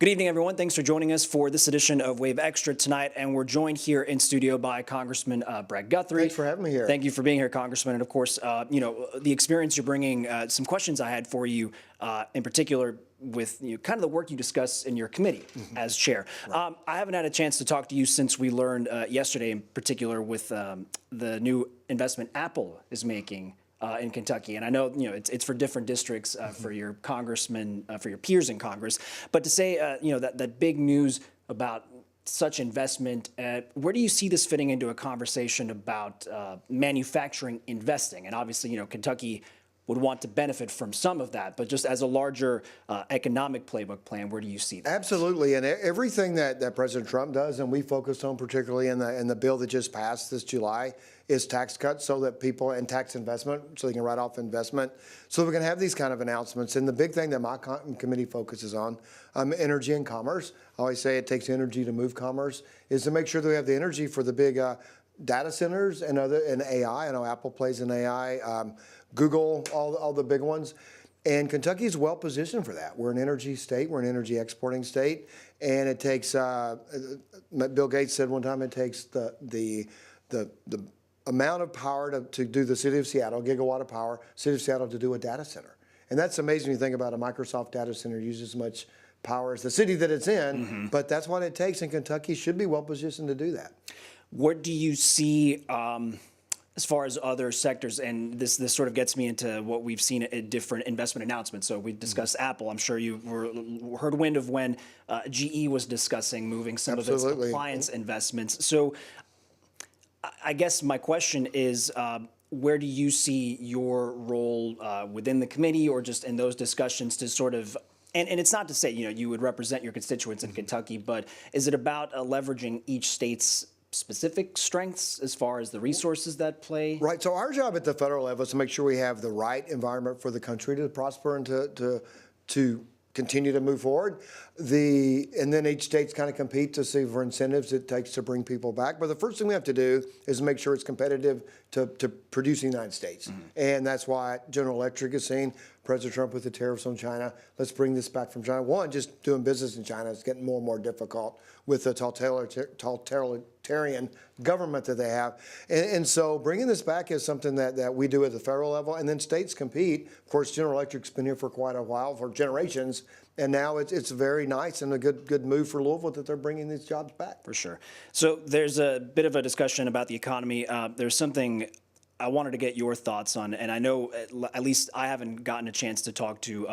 Good evening, everyone. Thanks for joining us for this edition of Wave Extra tonight. And we're joined here in studio by Congressman Brett Guthrie. Thanks for having me here. Thank you for being here, Congressman. And of course, the experience you're bringing, some questions I had for you in particular with kind of the work you discuss in your committee as chair. Right. I haven't had a chance to talk to you since we learned yesterday in particular with the new investment Apple is making in Kentucky. And I know, it's for different districts for your congressmen, for your peers in Congress. But to say, that big news about such investment, where do you see this fitting into a conversation about manufacturing investing? And obviously, Kentucky would want to benefit from some of that, but just as a larger economic playbook plan, where do you see that? Absolutely, and everything that President Trump does, and we focused on particularly in the bill that just passed this July, is tax cuts so that people, and tax investment, so they can write off investment, so we can have these kind of announcements. And the big thing that my committee focuses on, energy and commerce. I always say it takes energy to move commerce, is to make sure that we have the energy for the big data centers and AI. I know Apple plays in AI, Google, all the big ones. And Kentucky is well positioned for that. We're an energy state. We're an energy exporting state. And it takes, Bill Gates said one time, it takes the amount of power to do the city of Seattle, gigawatt of power, city of Seattle to do a data center. And that's amazing when you think about a Microsoft data center uses as much power as the city that it's in, but that's what it takes, and Kentucky should be well positioned to do that. What do you see as far as other sectors, and this sort of gets me into what we've seen at different investment announcements. So we discussed Apple. I'm sure you heard wind of when GE was discussing moving some of its appliance investments. So I guess my question is, where do you see your role within the committee or just in those discussions to sort of, and it's not to say, you would represent your constituents in Kentucky, but is it about leveraging each state's specific strengths as far as the resources that play? Right. So our job at the federal level is to make sure we have the right environment for the country to prosper and to continue to move forward. And then each state's kind of compete to see for incentives it takes to bring people back. But the first thing we have to do is make sure it's competitive to produce in the United States. And that's why General Electric is saying, President Trump with the tariffs on China, let's bring this back from China. One, just doing business in China is getting more and more difficult with the totalitarian government that they have. And so bringing this back is something that we do at the federal level, and then states compete. Of course, General Electric's been here for quite a while, for generations, and now it's very nice and a good move for Louisville that they're bringing these jobs back. For sure. So there's a bit of a discussion about the economy. There's something I wanted to get your thoughts on, and I know at least I haven't gotten a chance to talk to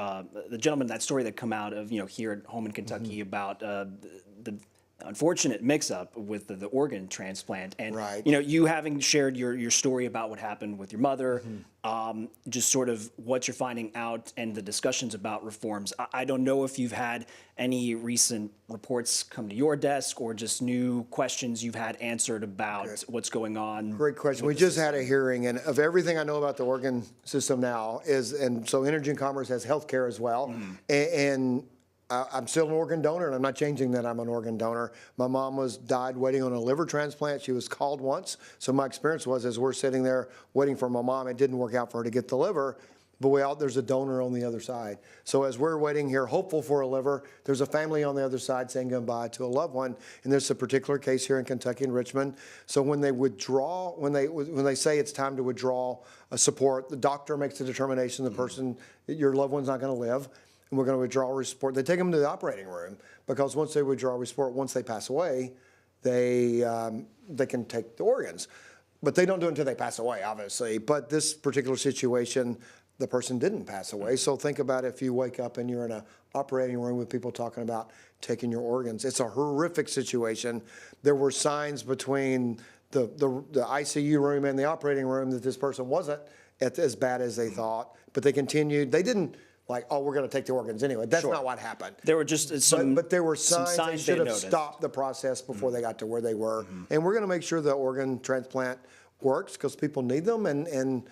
the gentleman, that story that come out of here at home in Kentucky about the unfortunate mix-up with the organ transplant, and you having shared your story about what happened with your mother, just sort of what you're finding out and the discussions about reforms. I don't know if you've had any recent reports come to your desk or just new questions you've had answered about what's going on. Great question. We just had a hearing, and of everything I know about the organ system now and so Energy and Commerce has healthcare as well, and I'm still an organ donor, and I'm not changing that I'm an organ donor. My mom died waiting on a liver transplant. She was called once. So my experience was, as we're sitting there waiting for my mom, it didn't work out for her to get the liver, but there's a donor on the other side. So as we're waiting here, hopeful for a liver, there's a family on the other side saying goodbye to a loved one. And there's a particular case here in Kentucky in Richmond. So when they withdraw, when they say it's time to withdraw a support, the doctor makes the determination the person, your loved one's not going to live, and we're going to withdraw a support. They take them to the operating room because once they withdraw a support, once they pass away, they can take the organs. But they don't do it until they pass away, obviously. But this particular situation, the person didn't pass away. So think about if you wake up and you're in an operating room with people talking about taking your organs. It's a horrific situation. There were signs between the ICU room and the operating room that this person wasn't as bad as they thought. But they continued. They didn't like, oh, we're going to take the organs anyway. That's not what happened. There were just some, but there were signs they should have stopped the process before they got to where they were. And we're going to make sure the organ transplant works because people need them. And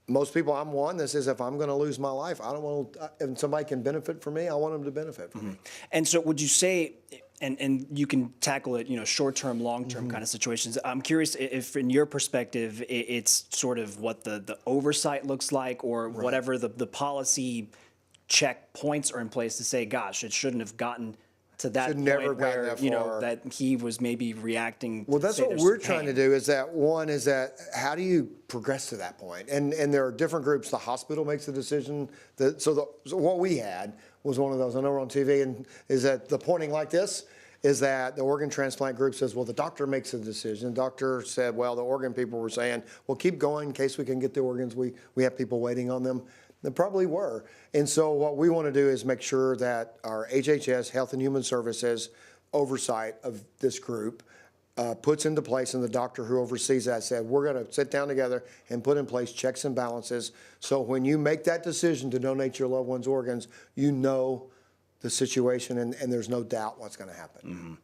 most people, I'm one that says if I'm going to lose my life, I don't want to, if somebody can benefit from me, I want them to benefit from me. And so would you say, and you can tackle it, short-term, long-term kind of situations. I'm curious if, in your perspective, it's sort of what the oversight looks like, or whatever the policy checkpoints are in place to say, gosh, it shouldn't have gotten to that Should point never have gotten where, that you know, far. that he was maybe reacting. Well, that's say what there's we're some trying to pain. do is that one is that how do you progress to that point? And there are different groups. The hospital makes the decision. So what we had was one of those. I know we're on TV, and is that the pointing like this is that the organ transplant group says, well, the doctor makes the decision. The doctor said, well, the organ people were saying, well, keep going in case we can get the organs. We have people waiting on them. There probably were. And so what we want to do is make sure that our HHS, Health and Human Services, oversight of this group puts into place, and the doctor who oversees that said, we're going to sit down together and put in place checks and balances. So when you make that decision to donate your loved one's organs, you know the situation and there's no doubt what's going to happen.